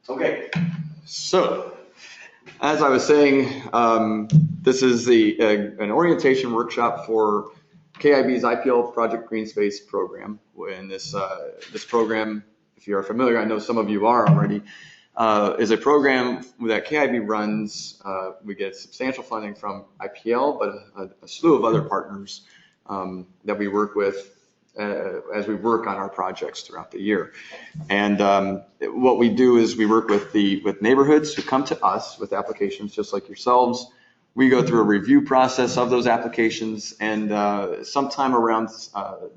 Okay, so as I was saying, this is an orientation workshop for KIB's IPL Project GreenSpace program. And this program, if you are familiar, I know some of you are already, is a program that KIB runs. We get substantial funding from IPL, but a slew of other partners that we work with as we work on our projects throughout the year. And what we do is we work with neighborhoods who come to us with applications just like yourselves. We go through a review process of those applications, and sometime around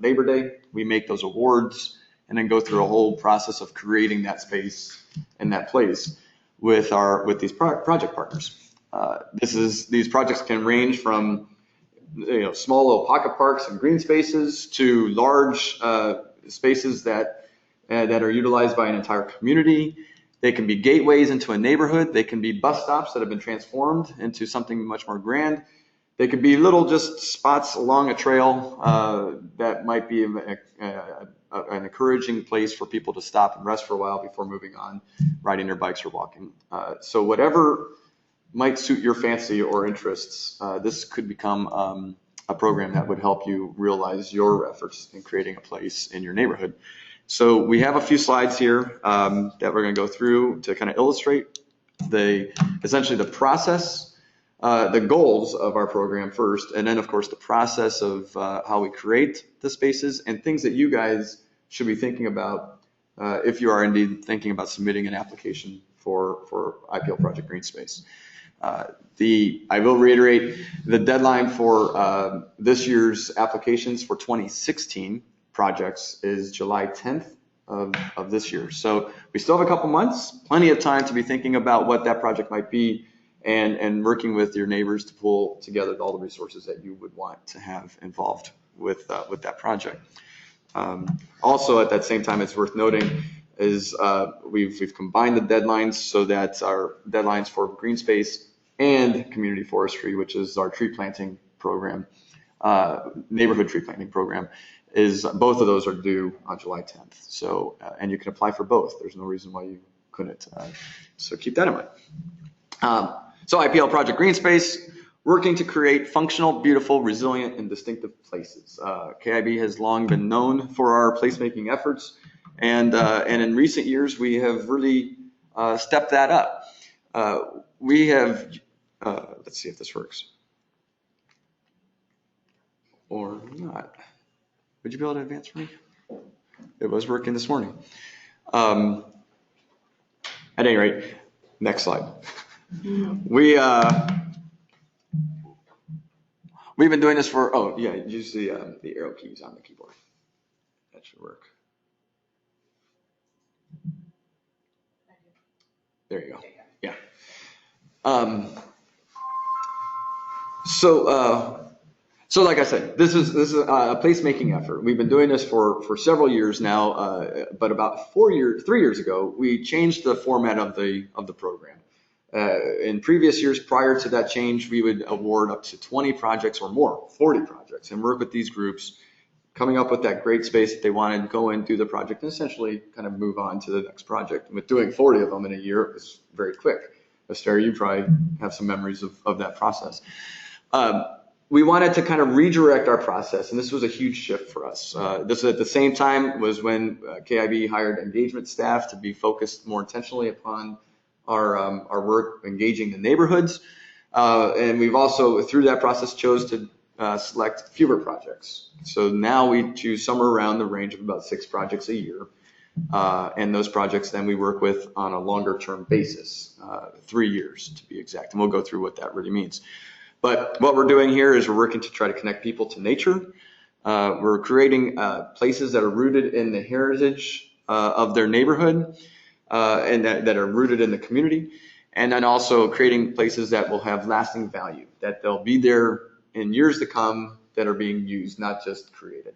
Labor Day, we make those awards and then go through a whole process of creating that space and that place with these project partners. These projects can range from small little pocket parks and green spaces to large spaces that are utilized by an entire community. They can be gateways into a neighborhood. They can be bus stops that have been transformed into something much more grand. They could be little just spots along a trail that might be an encouraging place for people to stop and rest for a while before moving on, riding their bikes or walking. So whatever might suit your fancy or interests, this could become a program that would help you realize your efforts in creating a place in your neighborhood. So we have a few slides here that we're going to go through to kind of illustrate essentially the process, the goals of our program first, and then of course the process of how we create the spaces and things that you guys should be thinking about if you are indeed thinking about submitting an application for IPL Project GreenSpace. I will reiterate the deadline for this year's applications for 2016 projects is July 10th of this year. So we still have a couple months, plenty of time to be thinking about what that project might be and working with your neighbors to pull together all the resources that you would want to have involved with that project. Also at that same time, it's worth noting is we've combined the deadlines so that our deadlines for GreenSpace and community forestry, which is our tree planting program, neighborhood tree planting program, is both of those are due on July 10th. So, and you can apply for both. There's no reason why you couldn't. So keep that in mind. So IPL Project GreenSpace, working to create functional, beautiful, resilient, and distinctive places. KIB has long been known for our placemaking efforts, and in recent years we have really stepped that up. We have, let's see if this works or not. Would you be able to advance for me? It was working this morning. At any rate, next slide. We've been doing this for, oh yeah, use the arrow keys on the keyboard. That should work. There you go. Yeah. So like I said, this is a placemaking effort. We've been doing this for several years now, but about 3 years ago, we changed the format of the program. In previous years prior to that change, we would award up to 20 projects or more, 40 projects, and work with these groups, coming up with that great space that they wanted to go in, do the project, and essentially kind of move on to the next project. And with doing 40 of them in a year, it was very quick. Esther, you probably have some memories of that process. We wanted to kind of redirect our process, and this was a huge shift for us. This at the same time was when KIB hired engagement staff to be focused more intentionally upon our work engaging the neighborhoods. And we've also, through that process, chose to select fewer projects. So now we choose somewhere around the range of about 6 projects a year. And those projects then we work with on a longer term basis, 3 years to be exact. And we'll go through what that really means. But what we're doing here is we're working to try to connect people to nature. We're creating places that are rooted in the heritage of their neighborhood and that are rooted in the community. And then also creating places that will have lasting value, that they'll be there in years to come, that are being used, not just created.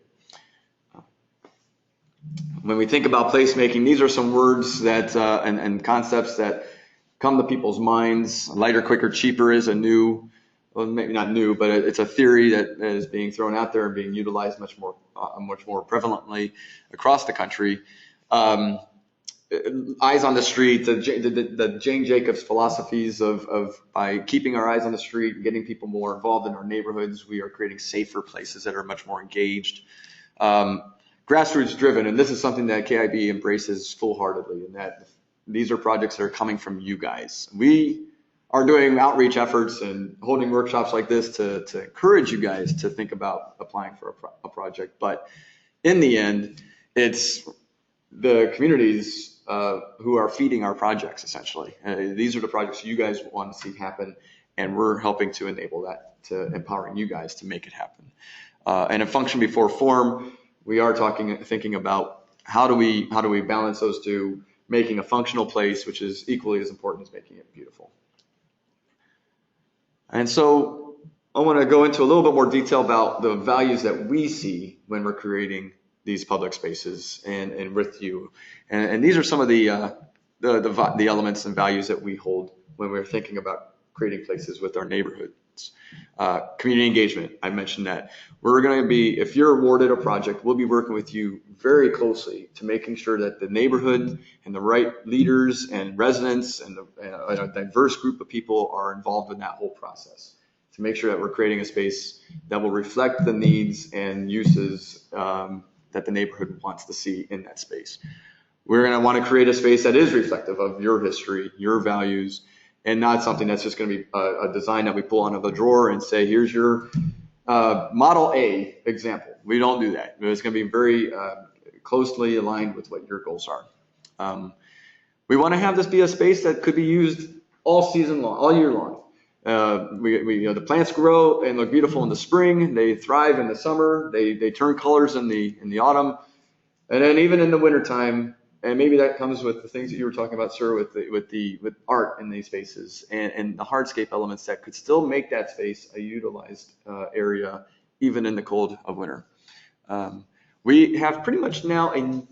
When we think about placemaking, these are some words that and concepts that come to people's minds. Lighter, quicker, cheaper is a new, well, maybe not new, but it's a theory that is being thrown out there and being utilized much more prevalently across the country. eyes on the street, the Jane Jacobs philosophies of by keeping our eyes on the street, getting people more involved in our neighborhoods, we are creating safer places that are much more engaged, grassroots driven. And this is something that KIB embraces full-heartedly, and that these are projects that are coming from you guys. We are doing outreach efforts and holding workshops like this to encourage you guys to think about applying for a project. But in the end, it's the communities who are feeding our projects, essentially. These are the projects you guys want to see happen, and we're helping to enable that, to empowering you guys to make it happen. And in function before form, we are thinking about how do we balance those two, making a functional place, which is equally as important as making it beautiful. And so I want to go into a little bit more detail about the values that we see when we're creating these public spaces and with you. And these are some of the elements and values that we hold when we're thinking about creating places with our neighborhoods. Community engagement, I mentioned that. We're going to be, if you're awarded a project, we'll be working with you very closely to making sure that the neighborhood and the right leaders and residents and a diverse group of people are involved in that whole process, to make sure that we're creating a space that will reflect the needs and uses that the neighborhood wants to see in that space. We're going to want to create a space that is reflective of your history, your values, and not something that's just going to be a design that we pull out of a drawer and say, here's your Model A example. We don't do that. It's going to be very closely aligned with what your goals are. We want to have this be a space that could be used all season long, all year long. The plants grow and look beautiful in the spring. They thrive in the summer. They turn colors in the autumn, and then even in the wintertime. And maybe that comes with the things that you were talking about, sir, with art in these spaces and the hardscape elements that could still make that space a utilized area even in the cold of winter. We have pretty much now a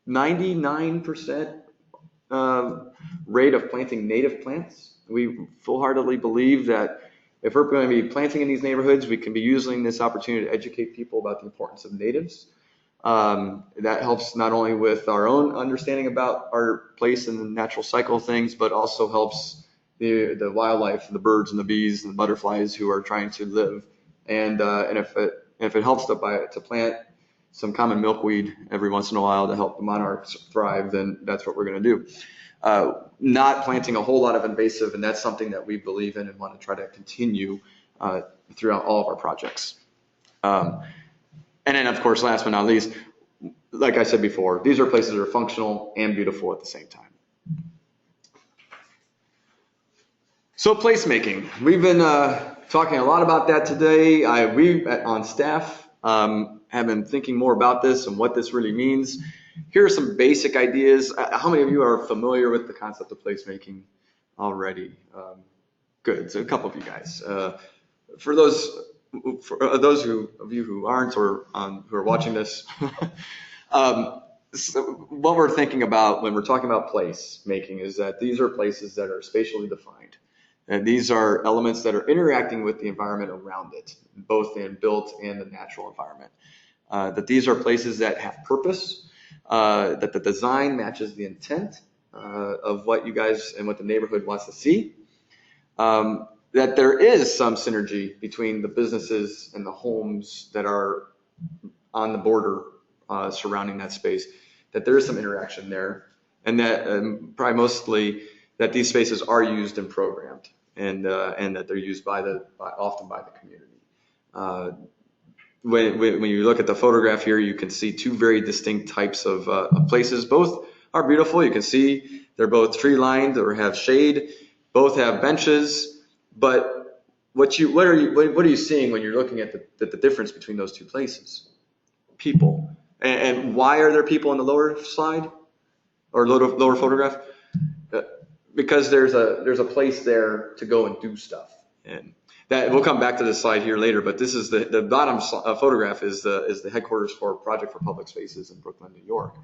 99% rate of planting native plants. We full-heartedly believe that if we're going to be planting in these neighborhoods, we can be using this opportunity to educate people about the importance of natives. That helps not only with our own understanding about our place in the natural cycle of things, but also helps the wildlife, the birds and the bees and the butterflies who are trying to live. And if it helps to plant some common milkweed every once in a while to help the monarchs thrive, then that's what we're going to do. Not planting a whole lot of invasive, and that's something that we believe in and want to try to continue throughout all of our projects. And then, of course, last but not least, like I said before, these are places that are functional and beautiful at the same time. So placemaking, we've been talking a lot about that today. We on staff have been thinking more about this and what this really means. Here are some basic ideas. How many of you are familiar with the concept of placemaking already? Good, so a couple of you guys. For those of you who aren't or who are watching this, so what we're thinking about when we're talking about place making is that these are places that are spatially defined. And these are elements that are interacting with the environment around it, both in built and the natural environment. That these are places that have purpose, that the design matches the intent of what you guys and what the neighborhood wants to see. That there is some synergy between the businesses and the homes that are on the border surrounding that space, that there is some interaction there, and that probably mostly that these spaces are used and programmed, and that they're used often by the community. When you look at the photograph here, you can see two very distinct types of places. Both are beautiful. You can see they're both tree-lined or have shade. Both have benches. But what are you seeing when you're looking at the difference between those two places? People. And why are there people on the lower slide or lower photograph? Because there's a place there to go and do stuff. And that we'll come back to this slide here later. But this is the bottom photograph is the headquarters for Project for Public Spaces in Brooklyn, New York.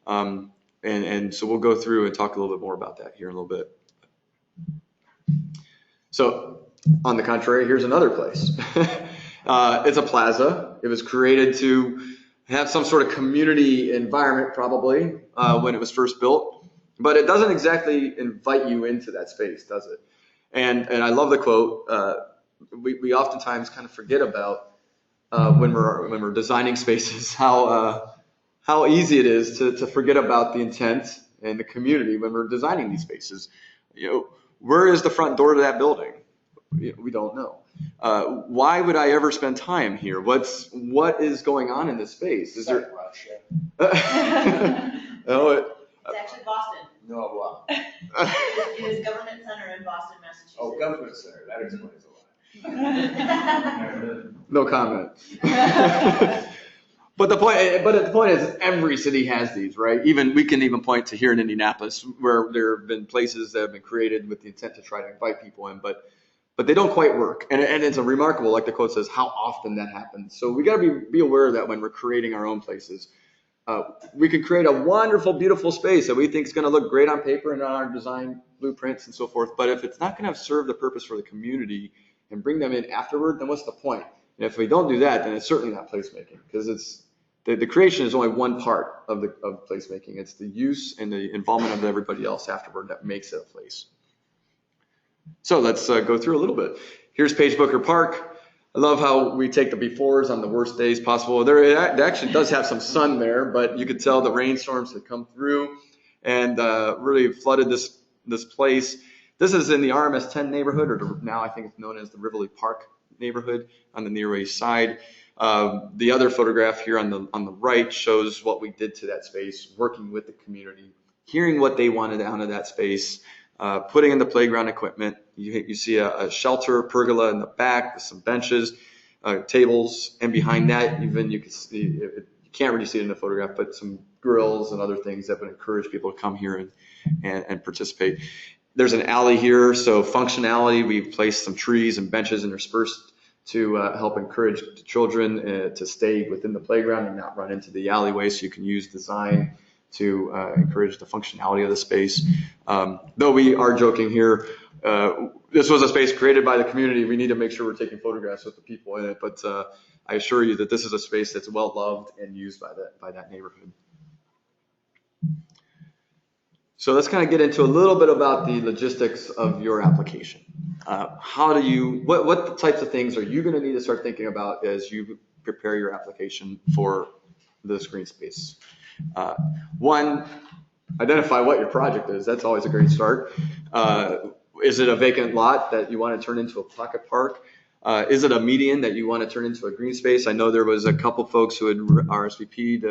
And so we'll go through and talk a little bit more about that here in a little bit. So, on the contrary, here's another place. It's a plaza. It was created to have some sort of community environment probably when it was first built, but it doesn't exactly invite you into that space, does it? And I love the quote. We oftentimes kind of forget about when we're designing spaces how easy it is to forget about the intent and the community when we're designing these spaces. Where is the front door to that building? We don't know. Why would I ever spend time here? What is going on in this space? Is there? Russia. No, It's actually Boston. No, wow. It is Government Center in Boston, Massachusetts. Oh, Government Center. That explains a lot. no comment. But the point is, every city has these, right? We can even point to here in Indianapolis, where there have been places that have been created with the intent to try to invite people in, but they don't quite work. And it's a remarkable, like the quote says, how often that happens. So we got to be aware of that when we're creating our own places. We can create a wonderful, beautiful space that we think is going to look great on paper and on our design blueprints and so forth. But if it's not going to serve the purpose for the community and bring them in afterward, then what's the point? And if we don't do that, then it's certainly not placemaking, because it's the creation is only one part of placemaking. It's the use and the involvement of everybody else afterward that makes it a place. So let's go through a little bit. Here's Page Booker Park. I love how we take the befores on the worst days possible. It actually does have some sun there, but you could tell the rainstorms had come through and really flooded this place. This is in the RMS 10 neighborhood, or now I think it's known as the Rivoli Park neighborhood on the near east side. The other photograph here on the right shows what we did to that space, working with the community, hearing what they wanted out of that space, putting in the playground equipment. You see a shelter pergola in the back with some benches, tables, and behind that even you can see, you can't really see it in the photograph, but some grills and other things that would encourage people to come here and participate. There's an alley here, so functionality. We've placed some trees and benches interspersed to help encourage the children to stay within the playground and not run into the alleyway, so you can use design to encourage the functionality of the space. Though we are joking here, this was a space created by the community. We need to make sure we're taking photographs with the people in it, but I assure you that this is a space that's well loved and used by that neighborhood. So let's kind of get into a little bit about the logistics of your application. What types of things are you going to need to start thinking about as you prepare your application for this GreenSpace? One, identify what your project is. That's always a great start. Is it a vacant lot that you want to turn into a pocket park? Is it a median that you want to turn into a GreenSpace? I know there was a couple folks who had RSVP'd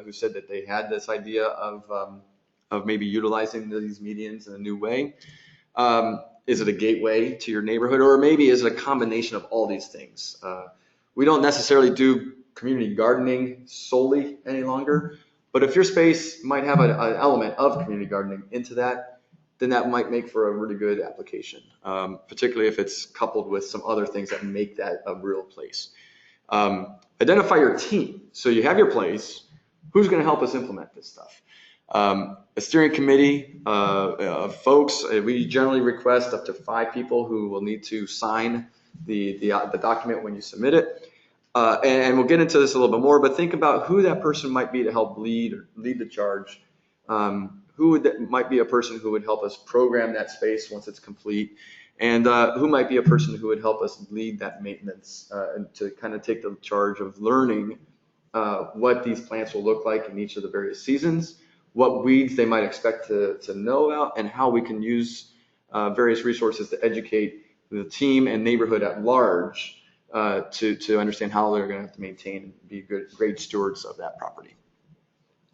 who said that they had this idea of maybe utilizing these medians in a new way. Is it a gateway to your neighborhood, or maybe is it a combination of all these things? We don't necessarily do community gardening solely any longer, but if your space might have an element of community gardening into that, then that might make for a really good application, particularly if it's coupled with some other things that make that a real place. Identify your team. So you have your place. Who's going to help us implement this stuff? A steering committee of folks. We generally request up to 5 people who will need to sign the document when you submit it. And we'll get into this a little bit more, but think about who that person might be to help lead the charge. Might be a person who would help us program that space once it's complete, and who might be a person who would help us lead that maintenance and to kind of take the charge of learning what these plants will look like in each of the various seasons, what weeds they might expect to know about, and how we can use various resources to educate the team and neighborhood at large to understand how they're going to have to maintain and be great stewards of that property.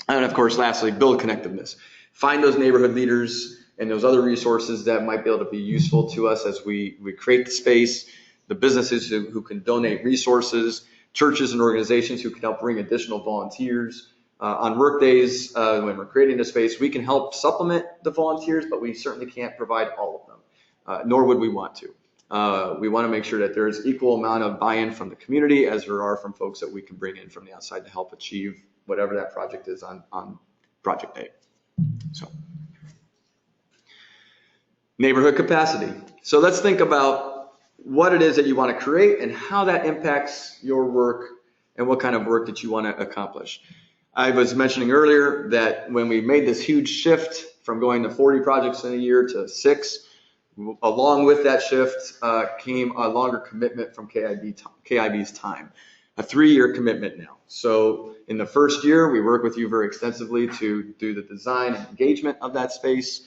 And of course, lastly, build connectiveness. Find those neighborhood leaders and those other resources that might be able to be useful to us as we create the space, the businesses who can donate resources, churches and organizations who can help bring additional volunteers. On work days, when we're creating the space, we can help supplement the volunteers, but we certainly can't provide all of them, nor would we want to. We want to make sure that there's equal amount of buy-in from the community as there are from folks that we can bring in from the outside to help achieve whatever that project is on project day. So, neighborhood capacity. So let's think about what it is that you want to create and how that impacts your work and what kind of work that you want to accomplish. I was mentioning earlier that when we made this huge shift from going to 40 projects in a year to 6, along with that shift came a longer commitment from KIB's time, a 3-year commitment now. So in the first year, we work with you very extensively to do the design and engagement of that space.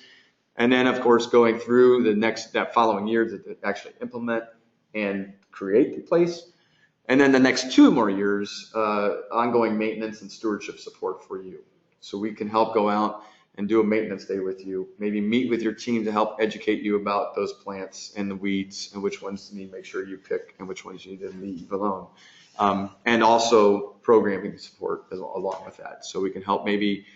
And then, of course, going through that following year to actually implement and create the place. And then the next 2 more years, ongoing maintenance and stewardship support for you. So we can help go out and do a maintenance day with you, maybe meet with your team to help educate you about those plants and the weeds and which ones you need to make sure you pick and which ones you need to leave alone. And also programming support along with that. So we can help maybe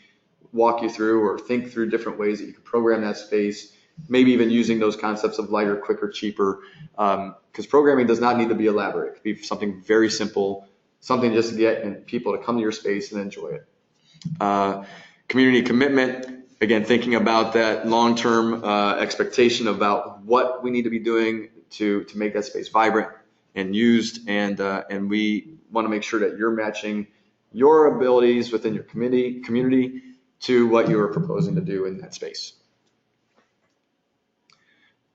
walk you through or think through different ways that you can program that space, maybe even using those concepts of lighter, quicker, cheaper, because programming does not need to be elaborate. It could be something very simple, something just to get people to come to your space and enjoy it. Community commitment, again, thinking about that long-term expectation about what we need to be doing to make that space vibrant and used, and we want to make sure that you're matching your abilities within your community to what you are proposing to do in that space.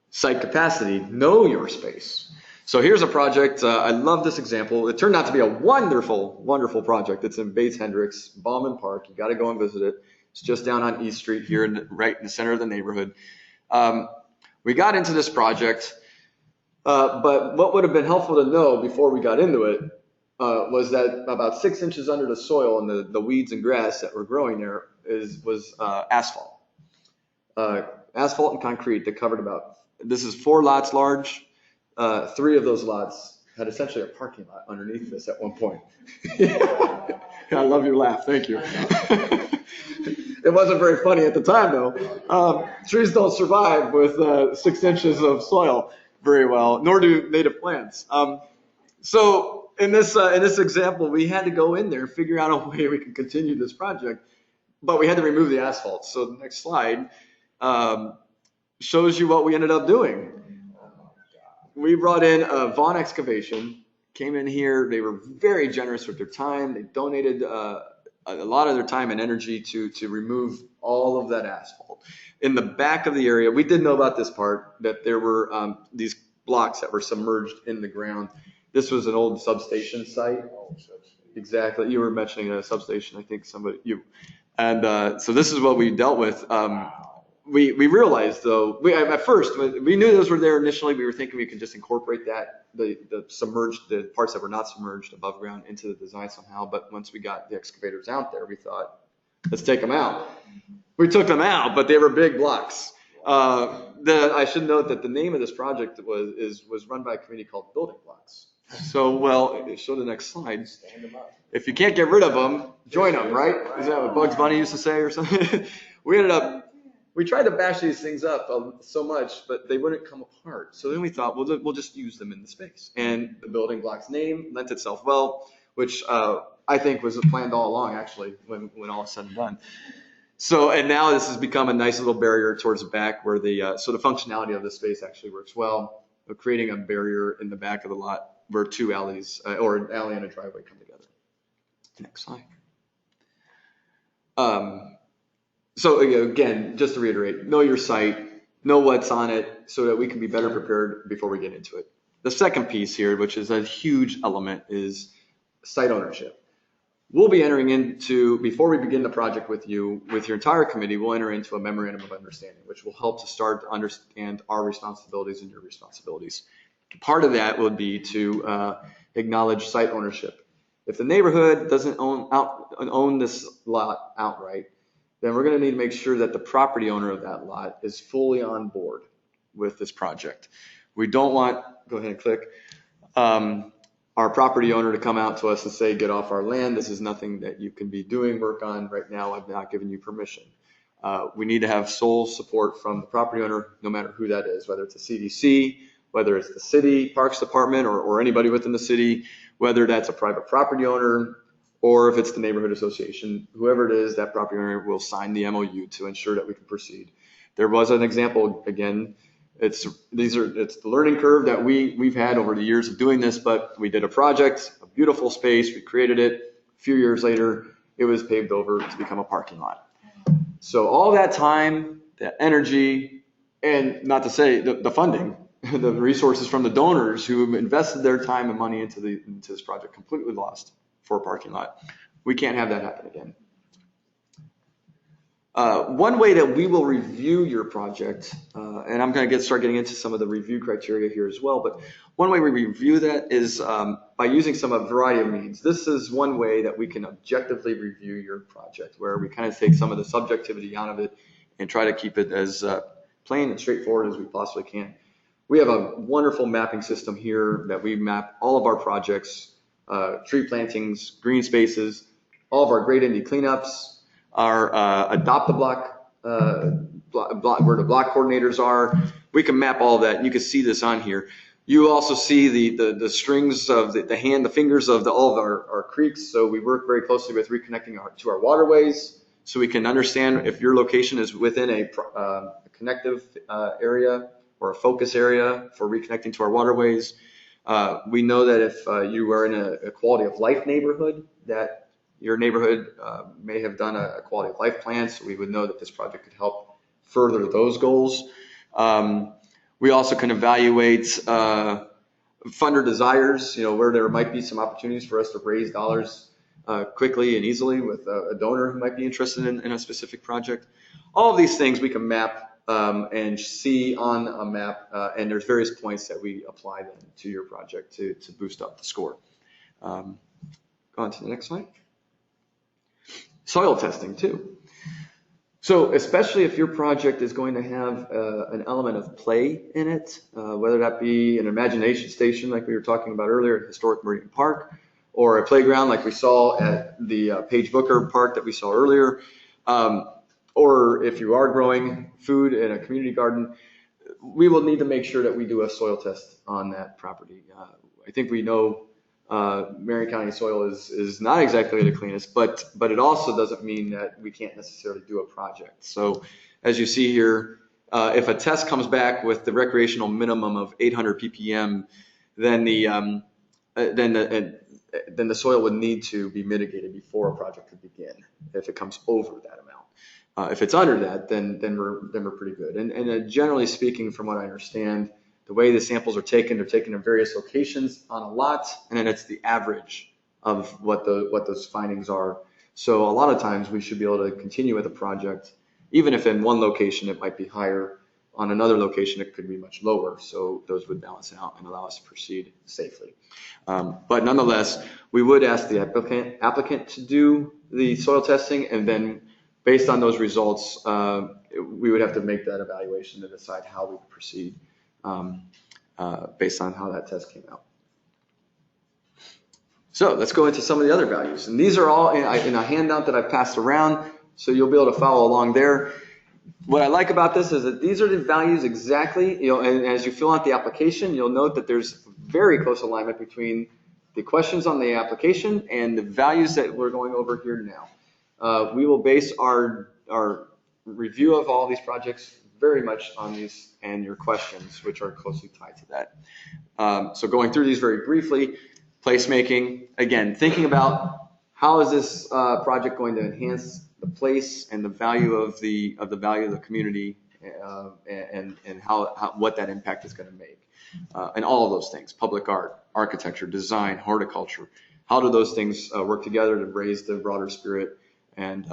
Site capacity, know your space. So here's a project, I love this example. It turned out to be a wonderful, wonderful project. It's in Bates Hendricks, Ballman Park. You got to go and visit it. It's just down on East Street here, right in the center of the neighborhood. We got into this project, but what would have been helpful to know before we got into it was that about 6 inches under the soil and the weeds and grass that were growing there was asphalt. Asphalt and concrete that covered this is 4 lots large. 3 of those lots had essentially a parking lot underneath this at one point. I love your laugh. Thank you. It wasn't very funny at the time, though. Trees don't survive with 6 inches of soil very well, nor do native plants. So in this example, we had to go in there, figure out a way we could continue this project, but we had to remove the asphalt. So the next slide shows you what we ended up doing. We brought in Vaughn Excavation, came in here. They were very generous with their time. They donated a lot of their time and energy to remove all of that asphalt. In the back of the area, we did know about this part, that there were these blocks that were submerged in the ground. This was an old substation site. Exactly. You were mentioning a substation, I think and so this is what we dealt with. We realized, though, at first, when we knew those were there initially, we were thinking we could just incorporate the parts that were not submerged above ground into the design somehow. But once we got the excavators out there, we thought, let's take them out. We took them out, but they were big blocks. I should note that the name of this project was run by a committee called Building Blocks. So, show the next slide. Stand them up. If you can't get rid of them, join them, right? Is that what Bugs Bunny used to say or something? We tried to bash these things up so much, but they wouldn't come apart. So then we thought, we'll just use them in the space. And the Building Blocks name lent itself well, which I think was planned all along, actually, when all is said and done. So, and now this has become a nice little barrier towards the back where the functionality of the space actually works well. We're creating a barrier in the back of the lot where 2 alleys, or an alley and a driveway come together. Next slide. So again, just to reiterate, know your site, know what's on it so that we can be better prepared before we get into it. The second piece here, which is a huge element, is site ownership. We'll be entering into, before we begin the project with you, with your entire committee, we'll enter into a Memorandum of Understanding, which will help to start to understand our responsibilities and your responsibilities. Part of that would be to acknowledge site ownership. If the neighborhood doesn't own this lot outright, then we're going to need to make sure that the property owner of that lot is fully on board with this project. We don't want, go ahead and click, our property owner to come out to us and say, get off our land. This is nothing that you can be doing work on right now. I've not given you permission. We need to have sole support from the property owner, no matter who that is, whether it's a CDC, whether it's the city parks department or anybody within the city, whether that's a private property owner, or if it's the neighborhood association, whoever it is, that property owner will sign the MOU to ensure that we can proceed. There was an example, again, it's the learning curve that we've had over the years of doing this, but we did a project, a beautiful space, we created it. A few years later, it was paved over to become a parking lot. So all that time, that energy, and not to say the funding, the resources from the donors who invested their time and money into this project completely lost for a parking lot. We can't have that happen again. One way that we will review your project, and I'm going to start getting into some of the review criteria here as well, but one way we review that is by using a variety of means. This is one way that we can objectively review your project, where we kind of take some of the subjectivity out of it and try to keep it as plain and straightforward as we possibly can. We have a wonderful mapping system here that we map all of our projects, tree plantings, green spaces, all of our Great Indy cleanups, our adopt a block, where the block coordinators are. We can map all that. You can see this on here. You also see the strings of the fingers of all of our creeks. So we work very closely with reconnecting to our waterways, so we can understand if your location is within a connective area or a focus area for reconnecting to our waterways. We know that if you are in a quality of life neighborhood, that your neighborhood may have done a quality of life plan, so we would know that this project could help further those goals. We also can evaluate funder desires, where there might be some opportunities for us to raise dollars quickly and easily with a donor who might be interested in a specific project. All of these things we can map and see on a map, and there's various points that we apply then to your project to boost up the score. Go on to the next slide. Soil testing too. So especially if your project is going to have an element of play in it, whether that be an imagination station like we were talking about earlier at Historic Meridian Park, or a playground like we saw at the Page Booker Park that we saw earlier, or if you are growing food in a community garden, we will need to make sure that we do a soil test on that property. I think we know Marion County soil is not exactly the cleanest, but it also doesn't mean that we can't necessarily do a project. So as you see here, if a test comes back with the recreational minimum of 800 ppm, then the soil would need to be mitigated before a project could begin. If it comes over that amount, if it's under that, then we're pretty good. And generally speaking, from what I understand, the way the samples are taken, they're taken in various locations on a lot, and then it's the average of what those findings are. So a lot of times we should be able to continue with a project, even if in one location it might be higher, on another location it could be much lower. So those would balance out and allow us to proceed safely. But nonetheless, we would ask the applicant to do the soil testing, and then based on those results, we would have to make that evaluation to decide how we would proceed. Based on how that test came out. So let's go into some of the other values. And these are all in a handout that I've passed around, so you'll be able to follow along there. What I like about this is that these are the values exactly, and as you fill out the application, you'll note that there's very close alignment between the questions on the application and the values that we're going over here now. We will base our review of all these projects very much on these and your questions, which are closely tied to that. So going through these very briefly, placemaking, again, thinking about how is this project going to enhance the place and the value of the value of the community, and what that impact is going to make, and all of those things: public art, architecture, design, horticulture. How do those things work together to raise the broader spirit and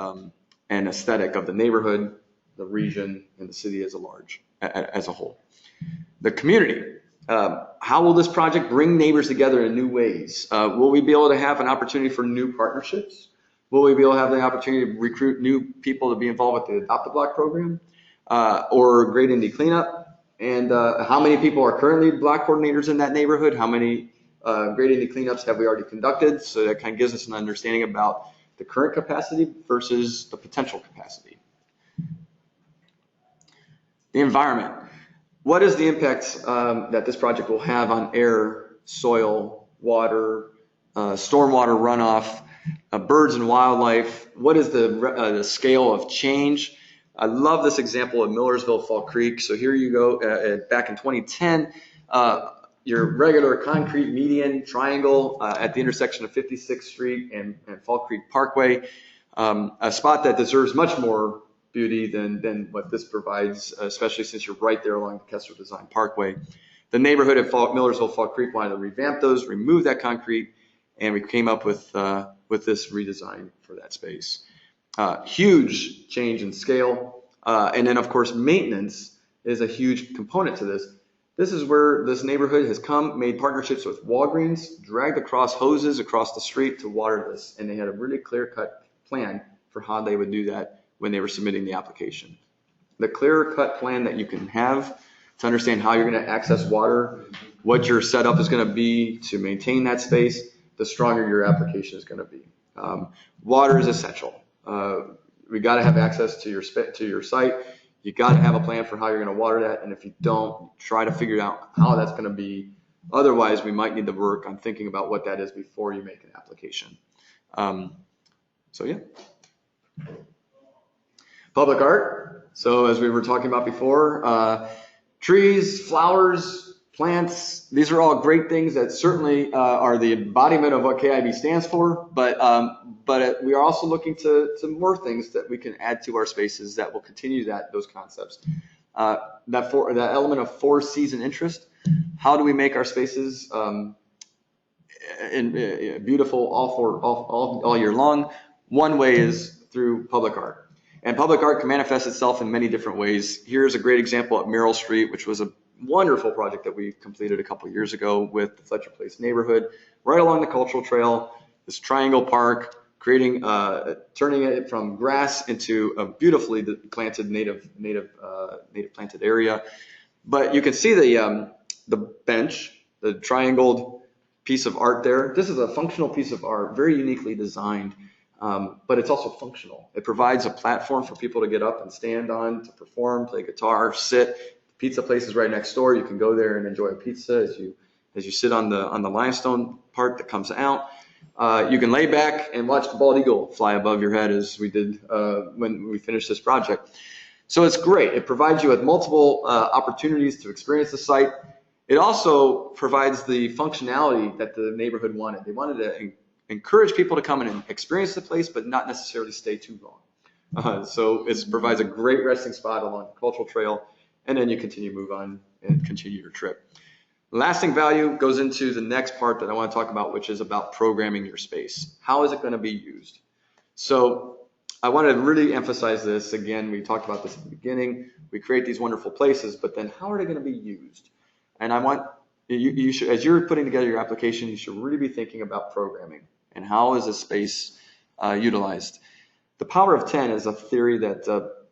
aesthetic of the neighborhood, the region, and the city as a whole? The community. How will this project bring neighbors together in new ways? Will we be able to have an opportunity for new partnerships? Will we be able to have the opportunity to recruit new people to be involved with the Adopt a Block program or Great Indy Cleanup? And how many people are currently block coordinators in that neighborhood? How many Great Indy Cleanups have we already conducted? So that kind of gives us an understanding about the current capacity versus the potential capacity. The environment. What is the impact that this project will have on air, soil, water, stormwater runoff, birds and wildlife? What is the scale of change? I love this example of Millersville Fall Creek. So here you go, back in 2010, your regular concrete median triangle at the intersection of 56th Street and Fall Creek Parkway, a spot that deserves much more beauty than what this provides, especially since you're right there along the Kessler Design Parkway. The neighborhood at Millersville Fall Creek wanted to revamp those, remove that concrete, and we came up with this redesign for that space. Huge change in scale. And then, of course, maintenance is a huge component to this. This is where this neighborhood has made partnerships with Walgreens, dragged across hoses across the street to water this. And they had a really clear-cut plan for how they would do that when they were submitting the application. The clear-cut plan that you can have to understand how you're going to access water, what your setup is going to be to maintain that space, the stronger your application is going to be. Water is essential. We got to have access to your site. You got to have a plan for how you're going to water that. And if you don't, try to figure out how that's going to be. Otherwise, we might need to work on thinking about what that is before you make an application. So yeah. Public art. So as we were talking about before, trees, flowers, plants, these are all great things that certainly are the embodiment of what KIB stands for, but we are also looking to more things that we can add to our spaces that will continue those concepts. That element of four-season interest, how do we make our spaces beautiful all year long? One way is through public art. And public art can manifest itself in many different ways. Here's a great example at Merrill Street, which was a wonderful project that we completed a couple years ago with the Fletcher Place neighborhood, right along the cultural trail, this triangle park, turning it from grass into a beautifully planted native planted area. But you can see the bench, the triangled piece of art there. This is a functional piece of art, very uniquely designed. But it's also functional. It provides a platform for people to get up and stand on, to perform, play guitar, sit. The pizza place is right next door. You can go there and enjoy a pizza as you sit on the limestone part that comes out. You can lay back and watch the bald eagle fly above your head, as we did when we finished this project. So it's great. It provides you with multiple opportunities to experience the site. It also provides the functionality that the neighborhood wanted. They wanted to encourage people to come in and experience the place, but not necessarily stay too long. So it provides a great resting spot along the cultural trail, and then you move on and continue your trip. Lasting value goes into the next part that I want to talk about, which is about programming your space. How is it going to be used? So I want to really emphasize this. Again, we talked about this at the beginning. We create these wonderful places, but then how are they going to be used? And I want you should, as you're putting together your application, you should really be thinking about programming. And how is this space utilized? The power of 10 is a theory that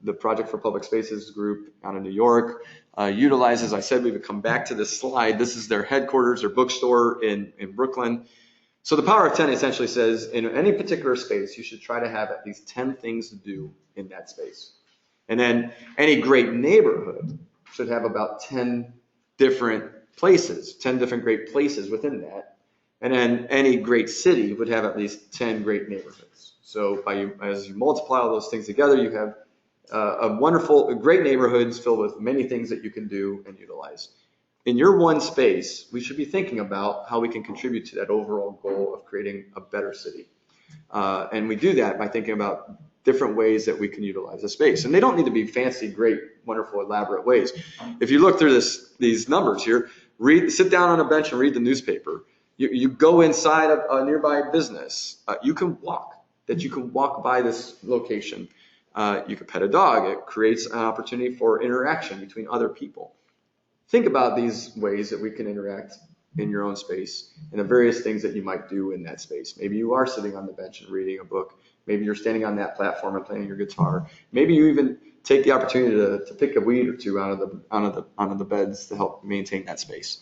the Project for Public Spaces group out of New York utilizes. I said we would come back to this slide. This is their headquarters, their bookstore in Brooklyn. So the power of 10 essentially says in any particular space, you should try to have at least 10 things to do in that space. And then any great neighborhood should have about 10 different places, 10 different great places within that. And then any great city would have at least 10 great neighborhoods. So as you multiply all those things together, you have great neighborhoods filled with many things that you can do and utilize. In your one space, we should be thinking about how we can contribute to that overall goal of creating a better city. And we do that by thinking about different ways that we can utilize a space. And they don't need to be fancy, great, wonderful, elaborate ways. If you look through these numbers here, sit down on a bench and read the newspaper. You go inside a nearby business. You can walk by this location. You can pet a dog. It creates an opportunity for interaction between other people. Think about these ways that we can interact in your own space and the various things that you might do in that space. Maybe you are sitting on the bench and reading a book. Maybe you're standing on that platform and playing your guitar. Maybe you even take the opportunity to pick a weed or two out of the beds to help maintain that space.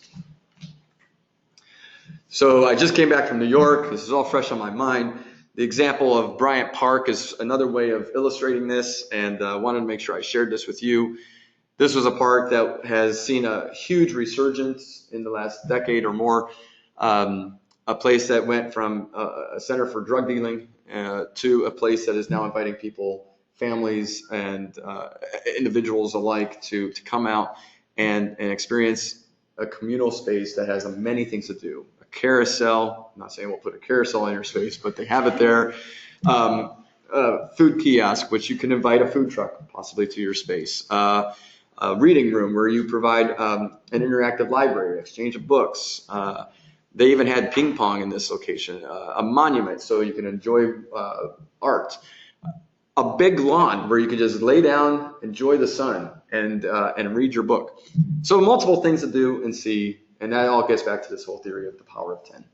So I just came back from New York. This is all fresh on my mind. The example of Bryant Park is another way of illustrating this, and I wanted to make sure I shared this with you. This was a park that has seen a huge resurgence in the last decade or more, a place that went from a center for drug dealing to a place that is now inviting people families and individuals alike to come out and experience a communal space that has many things to do. A carousel, I'm not saying we'll put a carousel in your space, but they have it there. Food kiosk, which you can invite a food truck possibly to your space. A reading room where you provide an interactive library, exchange of books. They even had ping pong in this location. A monument so you can enjoy art. A big lawn where you can just lay down, enjoy the sun, and read your book. So multiple things to do and see, and that all gets back to this whole theory of the power of 10.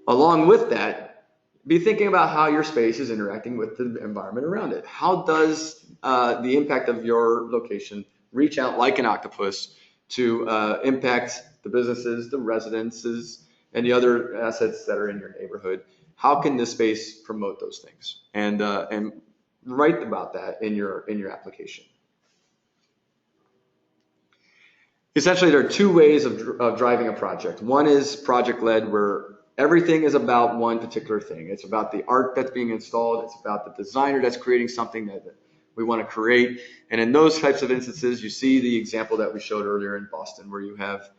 Along with that, be thinking about how your space is interacting with the environment around it. How does the impact of your location reach out like an octopus to impact the businesses, the residences, and the other assets that are in your neighborhood? How can this space promote those things? And write about that in your application. Essentially, there are two ways of driving a project. One is project-led, where everything is about one particular thing. It's about the art that's being installed. It's about the designer that's creating something that we want to create. And in those types of instances, you see the example that we showed earlier in Boston, where you have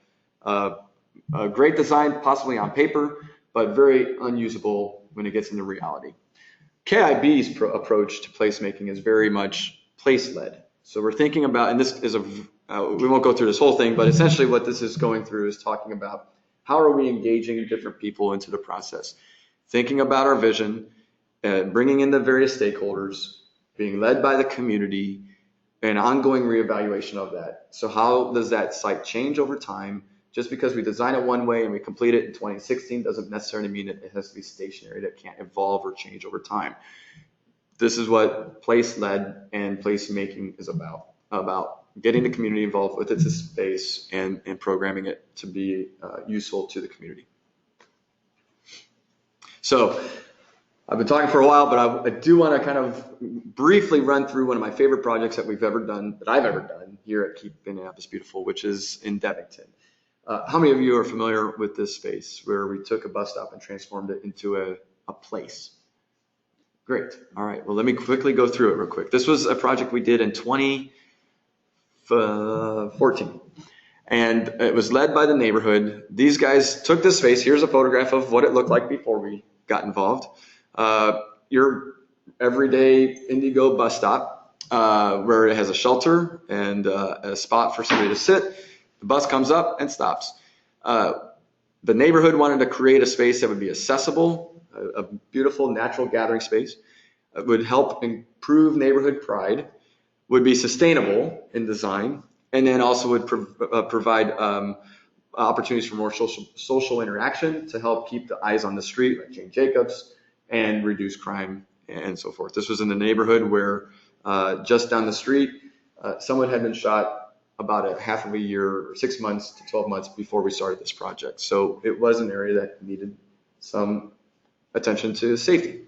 a great design, possibly on paper, but very unusable when it gets into reality. KIB's approach to placemaking is very much place-led. So we're thinking about, and this is we won't go through this whole thing, but essentially what this is going through is talking about how are we engaging different people into the process, thinking about our vision, bringing in the various stakeholders, being led by the community, and ongoing reevaluation of that. So how does that site change over time? Just because we design it one way and we complete it in 2016 doesn't necessarily mean that it has to be stationary, that can't evolve or change over time. This is what place-led and placemaking is about getting the community involved with its space and programming it to be useful to the community. So I've been talking for a while, but I do want to kind of briefly run through one of my favorite projects that I've ever done here at Keep Indianapolis Beautiful, which is in Devington. How many of you are familiar with this space where we took a bus stop and transformed it into a place? Great. All right. Well, let me quickly go through it real quick. This was a project we did in 2014, and it was led by the neighborhood. These guys took this space. Here's a photograph of what it looked like before we got involved. Your everyday Indigo bus stop, where it has a shelter and a spot for somebody to sit. The bus comes up and stops. The neighborhood wanted to create a space that would be accessible, a beautiful natural gathering space. It would help improve neighborhood pride, would be sustainable in design, and then also would provide opportunities for more social interaction to help keep the eyes on the street, like Jane Jacobs, and reduce crime and so forth. This was in the neighborhood where just down the street, someone had been shot about a half of a year, or 6 months to 12 months before we started this project. So it was an area that needed some attention to safety.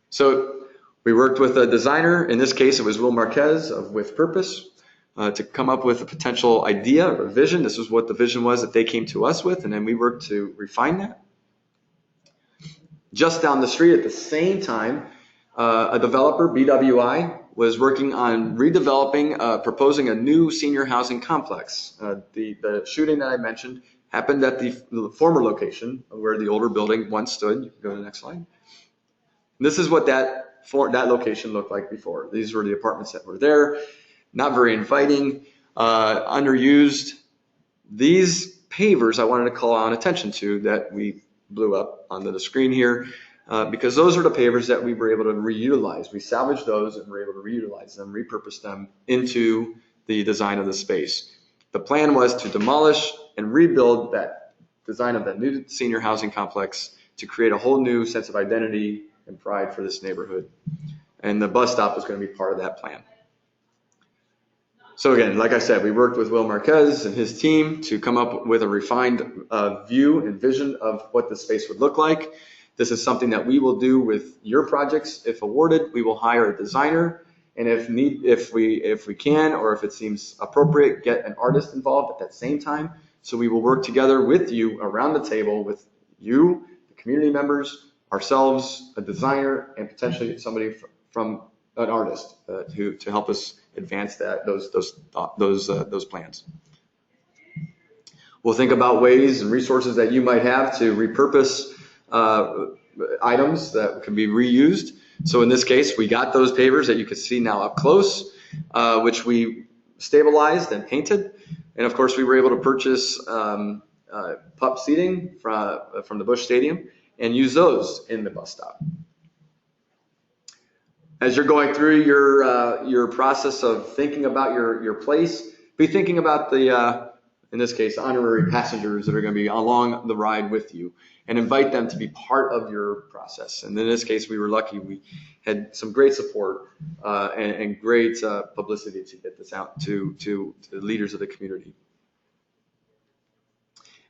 So we worked with a designer. In this case, it was Will Marquez of With Purpose to come up with a potential idea or vision. This was what the vision was that they came to us with, and then we worked to refine that. Just down the street at the same time, a developer, BWI, was working on redeveloping, proposing a new senior housing complex. The shooting that I mentioned happened at the former location where the older building once stood. You can go to the next slide. And this is what that location looked like before. These were the apartments that were there. Not very inviting, underused. These pavers I wanted to call on attention to that we blew up onto the screen here. Because those are the pavers that we were able to reutilize. We salvaged those and were able to reutilize them, repurpose them into the design of the space. The plan was to demolish and rebuild that design of that new senior housing complex to create a whole new sense of identity and pride for this neighborhood. And the bus stop was going to be part of that plan. So again, like I said, we worked with Will Marquez and his team to come up with a refined view and vision of what the space would look like. This is something that we will do with your projects. If awarded, we will hire a designer, and if we can, or if it seems appropriate, get an artist involved at that same time. So we will work together with you around the table, with you, the community members, ourselves, a designer, and potentially somebody from an artist to help us advance those plans. We'll think about ways and resources that you might have to repurpose items that can be reused. So in this case, we got those pavers that you can see now up close, which we stabilized and painted. And of course, we were able to purchase pup seating from the Busch Stadium and use those in the bus stop. As you're going through your process of thinking about your place, be thinking about in this case, honorary passengers that are going to be along the ride with you, and invite them to be part of your process. And in this case, we were lucky. We had some great support and great publicity to get this out to the leaders of the community.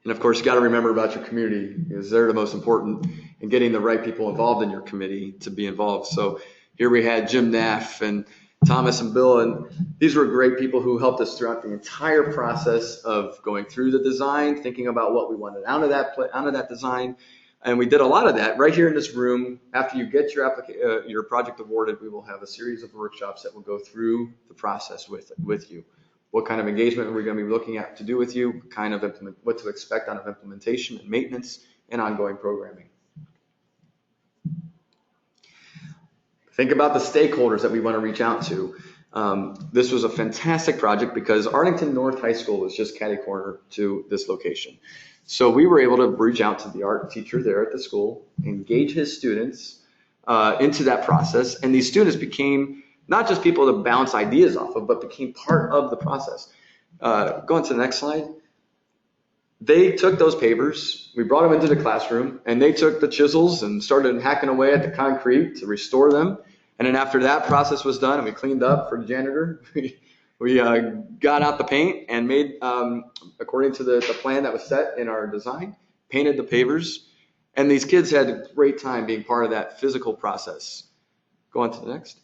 And of course, you got to remember about your community, because they're the most important in getting the right people involved in your committee to be involved. So here we had Jim Naff and Thomas and Bill, and these were great people who helped us throughout the entire process of going through the design, thinking about what we wanted out of that design. And we did a lot of that right here in this room. After you get your project awarded, we will have a series of workshops that will go through the process with you. What kind of engagement are we going to be looking at to do with you? What to expect out of implementation and maintenance and ongoing programming. Think about the stakeholders that we want to reach out to. This was a fantastic project because Arlington North High School was just catty corner to this location. So we were able to reach out to the art teacher there at the school, engage his students into that process. And these students became not just people to bounce ideas off of, but became part of the process. Going to the next slide. They took those pavers, we brought them into the classroom, and they took the chisels and started hacking away at the concrete to restore them. And then after that process was done and we cleaned up for the janitor, we got out the paint and made, according to the plan that was set in our design, painted the pavers. And these kids had a great time being part of that physical process. Go on to the next.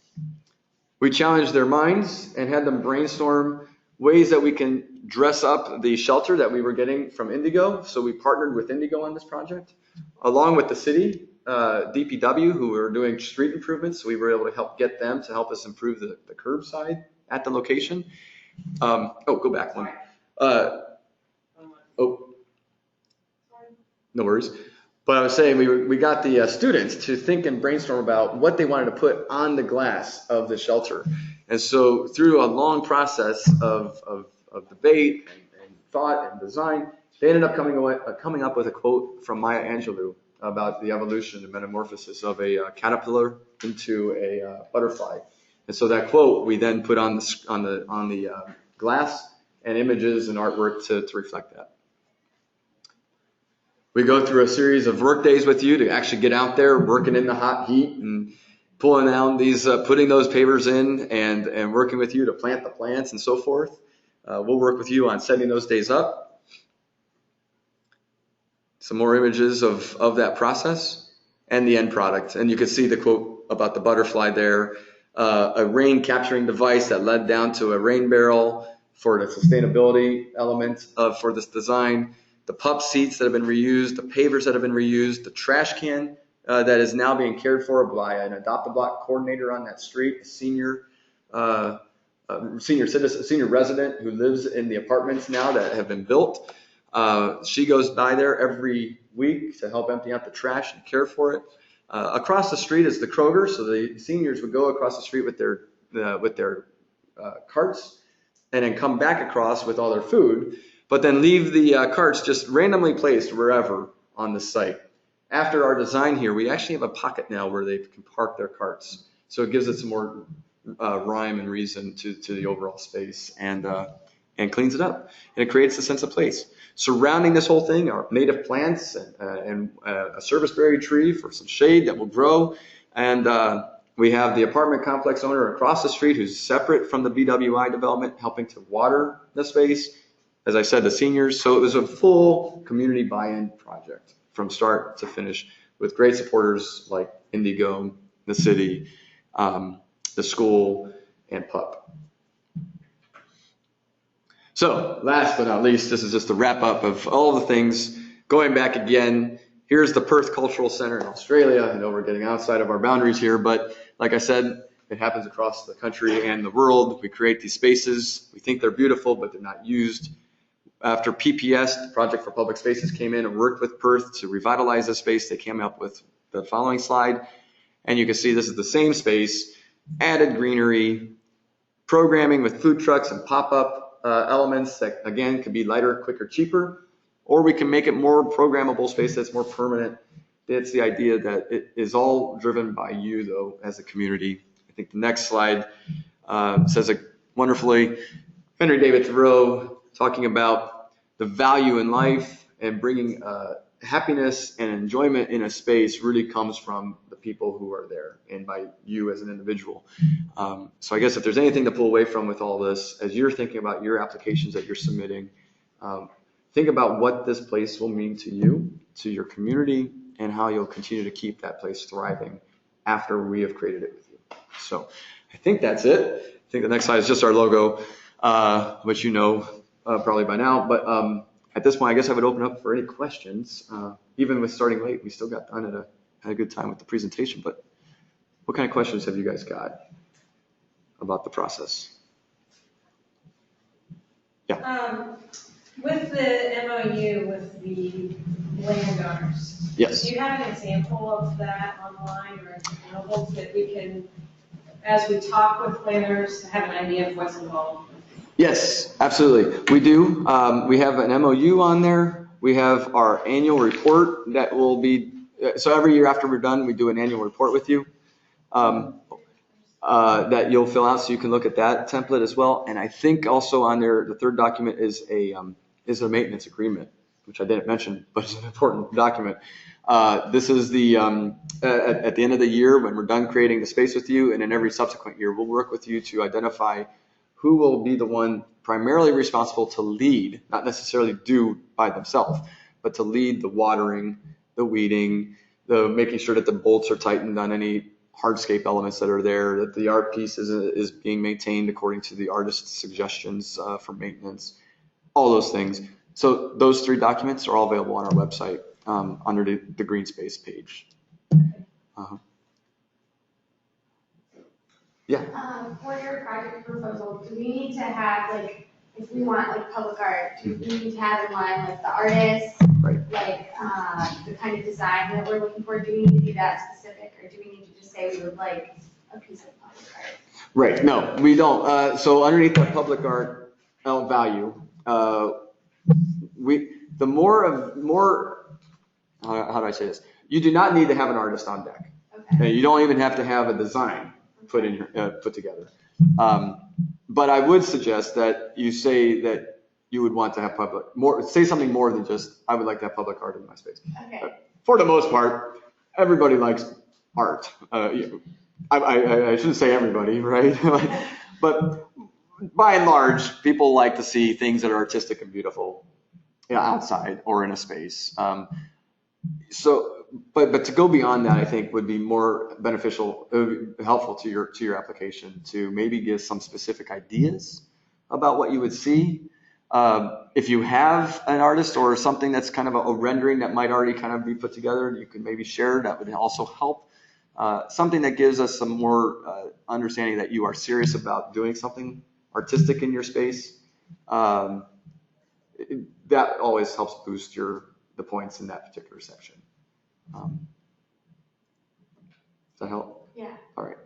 We challenged their minds and had them brainstorm ways that we can dress up the shelter that we were getting from Indigo. So we partnered with Indigo on this project, along with the city, DPW, who were doing street improvements. So we were able to help get them to help us improve the curbside at the location. Go back one. No worries. But I was saying we got the students to think and brainstorm about what they wanted to put on the glass of the shelter. And so through a long process of debate and thought and design, they ended up coming up with a quote from Maya Angelou about the evolution and metamorphosis of a caterpillar into a butterfly. And so that quote we then put on the glass and images and artwork to reflect that. We go through a series of work days with you to actually get out there working in the hot heat and pulling down these, putting those pavers in and working with you to plant the plants and so forth. We'll work with you on setting those days up. Some more images of that process and the end product. And you can see the quote about the butterfly there. A rain capturing device that led down to a rain barrel for the sustainability element for this design. The pup seats that have been reused, the pavers that have been reused, the trash can that is now being cared for by an adopt-a-block coordinator on that street, a senior resident who lives in the apartments now that have been built. She goes by there every week to help empty out the trash and care for it. Across the street is the Kroger, so the seniors would go across the street with their carts and then come back across with all their food, but then leave the carts just randomly placed wherever on the site. After our design here, we actually have a pocket now where they can park their carts. So it gives it some more rhyme and reason to the overall space and cleans it up. And it creates a sense of place. Surrounding this whole thing are native plants and a serviceberry tree for some shade that will grow. And we have the apartment complex owner across the street who's separate from the BWI development, helping to water the space. As I said, the seniors. So it was a full community buy-in project from start to finish with great supporters like Indigo, the city, the school, and PUP. So last but not least, this is just a wrap up of all the things. Going back again, Here's the Perth Cultural Center in Australia. I know we're getting outside of our boundaries here, but like I said, it happens across the country and the world. We create these spaces. We think they're beautiful, but they're not used. After PPS, the Project for Public Spaces, came in and worked with Perth to revitalize the space, they came up with the following slide. And you can see this is the same space, added greenery, programming with food trucks and pop-up elements that, again, could be lighter, quicker, cheaper. Or we can make it more programmable space that's more permanent. It's the idea that it is all driven by you, though, as a community. I think the next slide says it wonderfully. Henry David Thoreau talking about the value in life and bringing happiness and enjoyment in a space really comes from the people who are there and by you as an individual. So I guess if there's anything to pull away from with all this, as you're thinking about your applications that you're submitting, think about what this place will mean to you, to your community, and how you'll continue to keep that place thriving after we have created it with you. So I think that's it. I think the next slide is just our logo, which you know probably by now. But at this point, I guess I would open up for any questions. Even with starting late, we still got done at had a good time with the presentation. But what kind of questions have you guys got about the process? Yeah. With the MOU with the landowners, Yes. do you have an example of that online or available that we can, as we talk with landowners, have an idea of what's involved? Yes, absolutely. We do. We have an MOU on there. We have our annual report that will be, so every year after we're done, we do an annual report with you that you'll fill out so you can look at that template as well. And I think also on there, the third document is a maintenance agreement, which I didn't mention, but it's an important document. This is the, at the end of the year when we're done creating the space with you, and in every subsequent year, we'll work with you to identify who will be the one primarily responsible to lead, not necessarily do by themselves, but to lead the watering, the weeding, the making sure that the bolts are tightened on any hardscape elements that are there, that the art piece is being maintained according to the artist's suggestions for maintenance, all those things. So those three documents are all available on our website under the GreenSpace page. Yeah. For your project proposal, do we need to have, like, if we want, like, public art, do we need to have in line, like, the artist, Right. like, the kind of design that we're looking for? Do we need to be that specific, or do we need to just say we would like a piece of public art? Right. No, we don't. So underneath that public art value, the more, how do I say this? You do not need to have an artist on deck. Okay. You don't even have to have a design put together. But I would suggest that you say that you would want to have say something more than just, I would like to have public art in my space. Okay. For the most part, everybody likes art. I shouldn't say everybody, right? But by and large, people like to see things that are artistic and beautiful outside or in a space. But to go beyond that, I think would be more beneficial, helpful to your application to maybe give some specific ideas about what you would see. If you have an artist or something that's kind of a rendering that might already kind of be put together, you could maybe share. That would also help. Something that gives us some more understanding that you are serious about doing something artistic in your space. That always helps boost the points in that particular section. Does that help? Yeah. All right.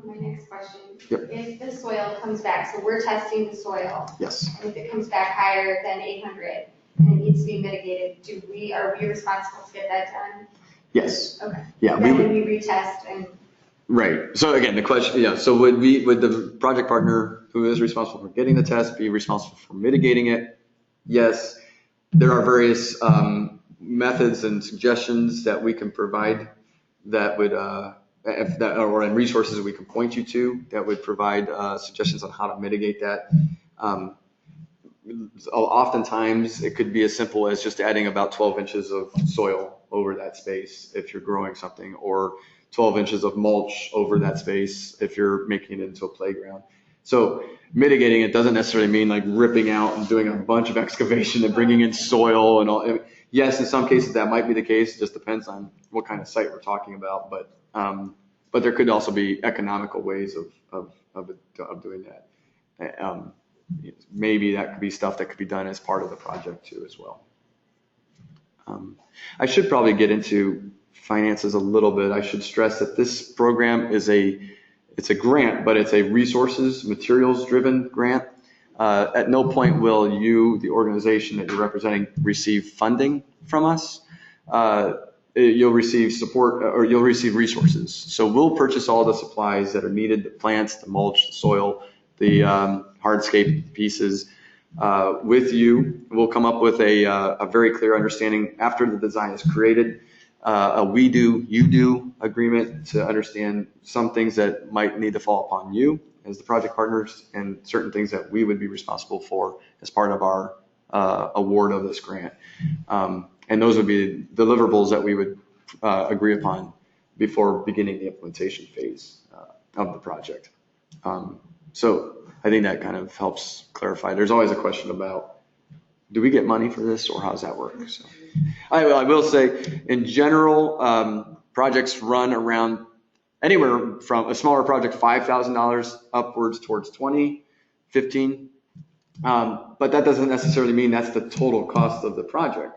My next question. Yep. If the soil comes back, so we're testing the soil. Yes. And if it comes back higher than 800 and it needs to be mitigated, are we responsible to get that done? Yes. Okay. Yeah. Then we retest and. Right. So again, the question, yeah. So would the project partner who is responsible for getting the test be responsible for mitigating it? Yes. There are various methods and suggestions that we can provide that would, or in resources we can point you to that would provide suggestions on how to mitigate that. Oftentimes it could be as simple as just adding about 12 inches of soil over that space if you're growing something, or 12 inches of mulch over that space if you're making it into a playground. So mitigating it doesn't necessarily mean like ripping out and doing a bunch of excavation and bringing in soil and all. yes, in some cases that might be the case. It just depends on what kind of site we're talking about. But there could also be economical ways of doing that. Maybe that could be stuff that could be done as part of the project too as well. I should probably get into finances a little bit. I should stress that this program it's a grant, but it's a resources, materials driven grant. At no point will you, the organization that you're representing, receive funding from us. You'll receive support or you'll receive resources. So we'll purchase all the supplies that are needed, the plants, the mulch, the soil, the hardscape pieces. With you, we'll come up with a very clear understanding after the design is created, a we do, you do agreement to understand some things that might need to fall upon you as the project partners and certain things that we would be responsible for as part of our award of this grant. And those would be deliverables that we would agree upon before beginning the implementation phase of the project. So I think that kind of helps clarify. There's always a question about, do we get money for this or how does that work? So I will say, in general, projects run around anywhere from a smaller project, $5,000 upwards towards 20, 15. But that doesn't necessarily mean that's the total cost of the project.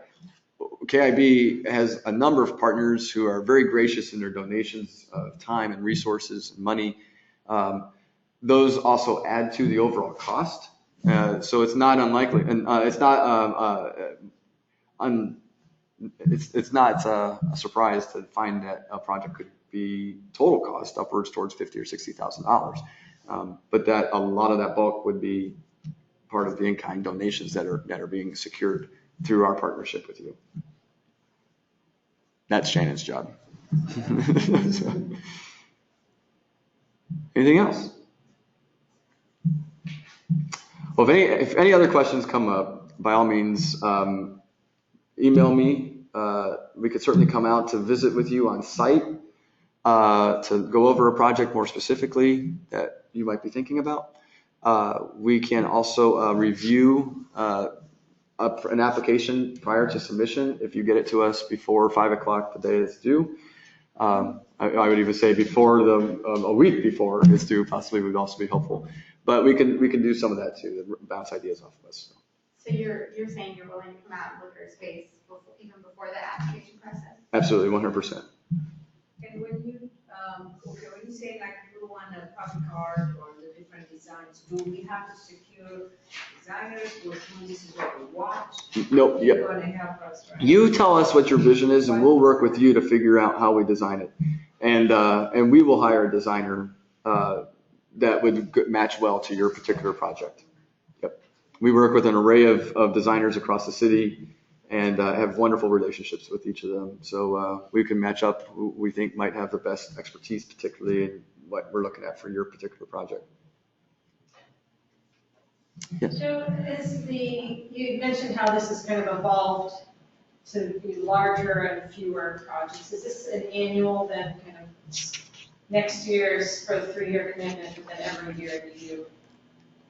KIB has a number of partners who are very gracious in their donations of time and resources and money. Those also add to the overall cost. So it's not unlikely, and it's not a surprise to find that a project could be total cost upwards towards $50,000 or $60,000. But that a lot of that bulk would be part of the in-kind donations that are being secured through our partnership with you. That's Shannon's job. Anything else? Well, if any other questions come up, by all means, email me. We could certainly come out to visit with you on site to go over a project more specifically that you might be thinking about. We can also review an application prior to submission if you get it to us before 5 o'clock the day it's due. I would even say a week before it's due possibly would also be helpful. But we can do some of that too, to bounce ideas off of us. So you're saying you're willing to come out and look at our space even before the application process? Absolutely, 100%. And when you say like you want a project art or the different designs, do we have to secure designers or this is what we watch? Nope. You're going to help us, right? You tell us what your vision is, and we'll work with you to figure out how we design it. And we will hire a designer that would match well to your particular project. Yep. We work with an array of designers across the city and have wonderful relationships with each of them. So we can match up who we think might have the best expertise, particularly in what we're looking at for your particular project. Yes. So you mentioned how this has kind of evolved to be larger and fewer projects. Is this an annual then kind of next year's for the 3-year commitment and then every year you do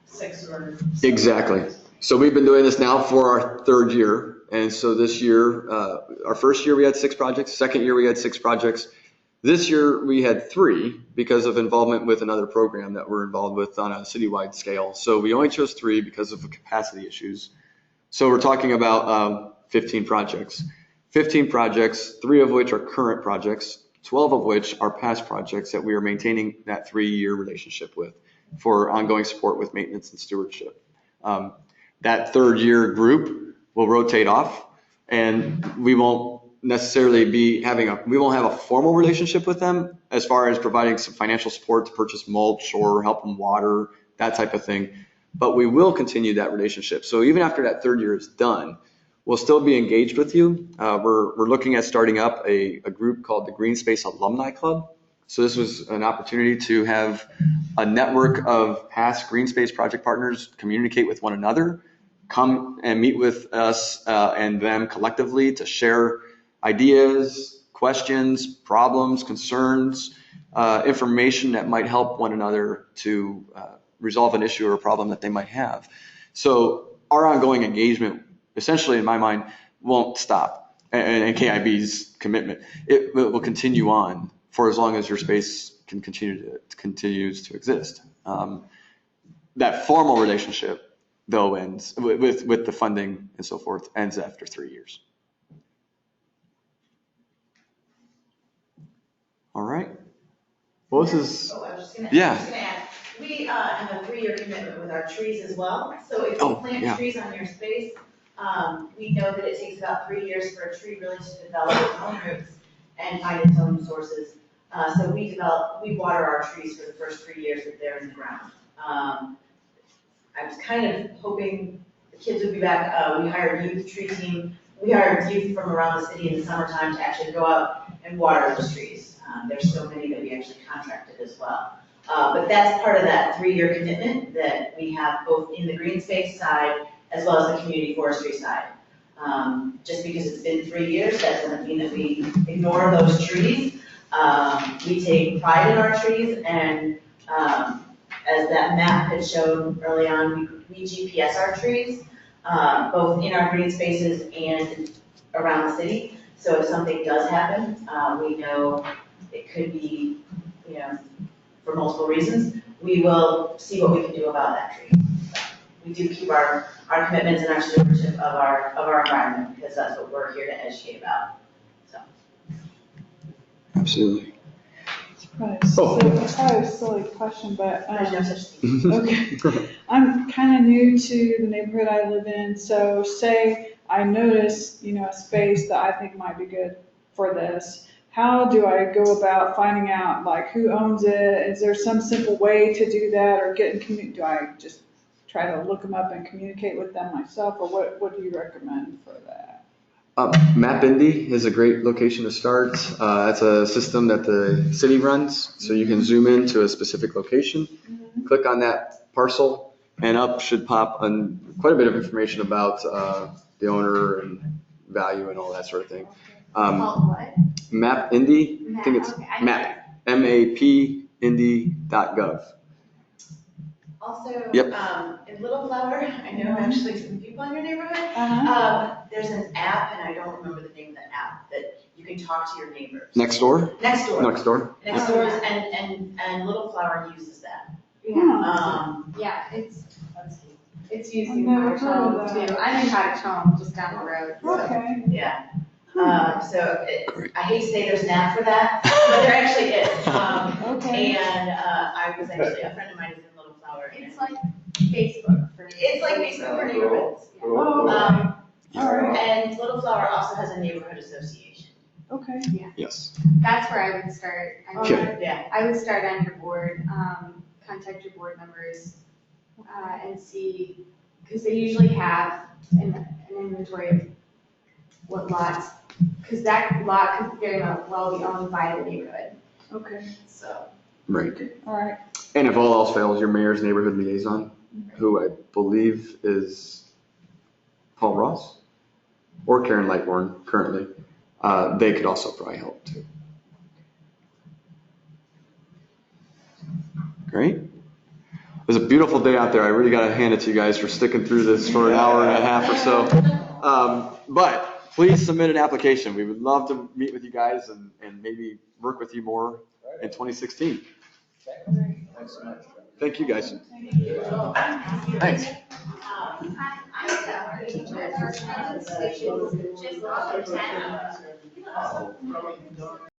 6 or 7? Exactly. So we've been doing this now for our 3rd year. And so this year, our first year we had 6 projects. Second year we had 6 projects. This year we had 3 because of involvement with another program that we're involved with on a citywide scale. So we only chose 3 because of the capacity issues. So we're talking about 15 projects. 15 projects, 3 of which are current projects, 12 of which are past projects that we are maintaining that 3-year relationship with for ongoing support with maintenance and stewardship. That 3rd year group will rotate off, and we won't necessarily we won't have a formal relationship with them as far as providing some financial support to purchase mulch or help them water, that type of thing. But we will continue that relationship. So even after that 3rd year is done, we'll still be engaged with you. We're looking at starting up a group called the GreenSpace Alumni Club. So this was an opportunity to have a network of past GreenSpace project partners communicate with one another, come and meet with us and them collectively to share ideas, questions, problems, concerns, information that might help one another to resolve an issue or a problem that they might have. So our ongoing engagement, essentially in my mind, won't stop. And KIB's commitment, it will continue on for as long as your space continues to exist. That formal relationship, though, ends with the funding and so forth, ends after 3 years. All right. Well, this is, Oh, I was just gonna, yeah. I was gonna add, we have a 3-year commitment with our trees as well. So if you Oh, plant yeah. trees on your space, we know that it takes about 3 years for a tree really to develop its own roots and find its own sources. So we water our trees for the first 3 years that they're in the ground. I was kind of hoping the kids would be back. We hired youth tree team. We hired youth from around the city in the summertime to actually go out and water those trees. There's so many that we actually contracted as well. But that's part of that 3-year commitment that we have both in the GreenSpace side as well as the community forestry side. Just because it's been 3 years, that doesn't mean that we ignore those trees. We take pride in our trees, and as that map had shown early on, we GPS our trees, both in our green spaces and around the city. So if something does happen, we know it could be, for multiple reasons. We will see what we can do about that tree. So we do keep our commitments and our stewardship of our environment, because that's what we're here to educate about. So. Absolutely. It's probably a silly question, but, There's no such thing. okay. I'm kind of new to the neighborhood I live in, so say I notice, a space that I think might be good for this. How do I go about finding out, like, who owns it? Is there some simple way to do that, or do I just try to look them up and communicate with them myself, or what do you recommend for that? MapIndy is a great location to start. That's a system that the city runs, so you can zoom into a specific location, click on that parcel, and up should pop quite a bit of information about the owner and value and all that sort of thing. Called what? MapIndy, I think it's Okay. map, map.indi.gov. Also, Yep. in Little Flower, I know actually some people in your neighborhood. Uh-huh. There's an app, and I don't remember the name of the app, that you can talk to your neighbors. Next door? Next door. Next door. Next door, and Little Flower uses that. Yeah, yeah, it's used I've in never Cottage heard of Home that. too. I'm in Cottage Home, just down the road. So. Okay. Yeah. I hate to say there's an app for that, but there actually is. Okay. And I was actually, a friend of mine is in Little Flower. and It's like Facebook for. It's like Facebook for neighborhoods. Oh, all right. And Little Flower also has a neighborhood association. Okay. Yes. That's where I would start. Okay. Yeah. I would start on your board, contact your board members, and see, because they usually have an inventory of what lots, because that lot could very well be owned by the neighborhood, Okay. so. Right. All right. And if all else fails, your mayor's neighborhood liaison, who I believe is Paul Ross or Karen Lightborn currently, they could also probably help too. Great. It was a beautiful day out there. I really got to hand it to you guys for sticking through this for an hour and a half or so. But please submit an application. We would love to meet with you guys and maybe work with you more in 2016. Thanks so much. Thank you guys. Thanks. I have a teacher, just